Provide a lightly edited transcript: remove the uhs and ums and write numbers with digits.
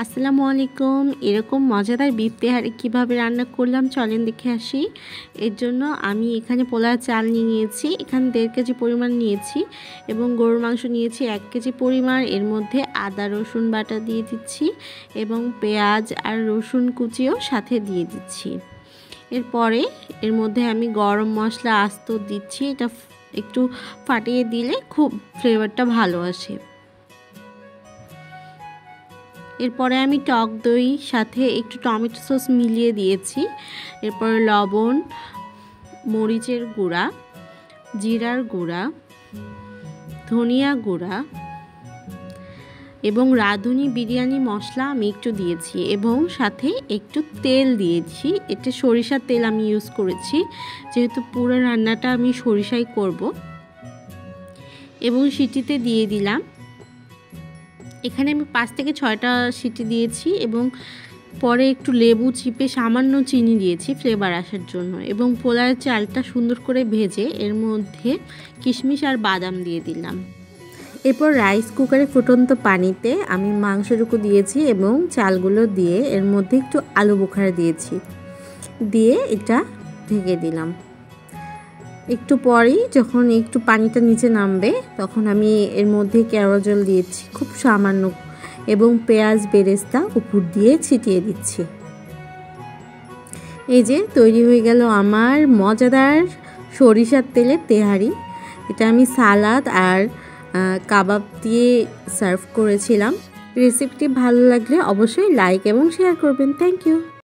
আসসালামু আলাইকুম। এরকম মজাদার বিফ তেহারি কীভাবে রান্না করলাম চলেন দেখে আসি। এর জন্য আমি এখানে পোলাও চাল নিয়েছি, এখানে 1.5 কেজি পরিমাণ নিয়েছি এবং গরুর মাংস নিয়েছি 1 কেজি পরিমাণ। এর মধ্যে আদা রসুন বাটা দিয়ে দিচ্ছি এবং পেঁয়াজ আর রসুন কুচিও সাথে দিয়ে দিচ্ছি। এরপরে এর মধ্যে আমি গরম মশলা আস্ত দিচ্ছি, এটা একটু ফাটিয়ে দিলে খুব ফ্লেভারটা ভালো আসে। এরপরে আমি টক দই সাথে একটু টমেটো সস মিলিয়ে দিয়েছি। এরপর লবণ, মরিচের গুঁড়া, জিরার গুঁড়া, ধনিয়া গুঁড়া এবং রাঁধুনি বিরিয়ানি মশলা আমি একটু দিয়েছি এবং সাথে একটু তেল দিয়েছি। এটা সরিষার তেল আমি ইউজ করেছি, যেহেতু পুরো রান্নাটা আমি সরিষাই করব। এবং সিটিতে দিয়ে দিলাম, এখানে আমি 5 থেকে 6টা সিটি দিয়েছি এবং পরে একটু লেবু চিপে সামান্য চিনি দিয়েছি ফ্লেভার আসার জন্য। এবং পোলাওয়ের চালটা সুন্দর করে ভেজে এর মধ্যে কিশমিশ আর বাদাম দিয়ে দিলাম। এরপর রাইস কুকারে ফুটন্ত পানিতে আমি মাংসটুকু দিয়েছি এবং চালগুলো দিয়ে এর মধ্যে একটু আলু বোখারা দিয়েছি, দিয়ে এটা ঢেকে দিলাম। একটু পরেই যখন একটু পানিটা নিচে নামবে তখন আমি এর মধ্যে কেওড়া জল দিয়েছি খুব সামান্য এবং পেঁয়াজ বেরেস্তা উপর দিয়ে ছিটিয়ে দিচ্ছি। এই যে তৈরি হয়ে গেল আমার মজাদার সরিষার তেলের তেহারি। এটা আমি সালাদ আর কাবাব দিয়ে সার্ভ করেছিলাম। রেসিপিটি ভালো লাগলে অবশ্যই লাইক এবং শেয়ার করবেন। Thank you.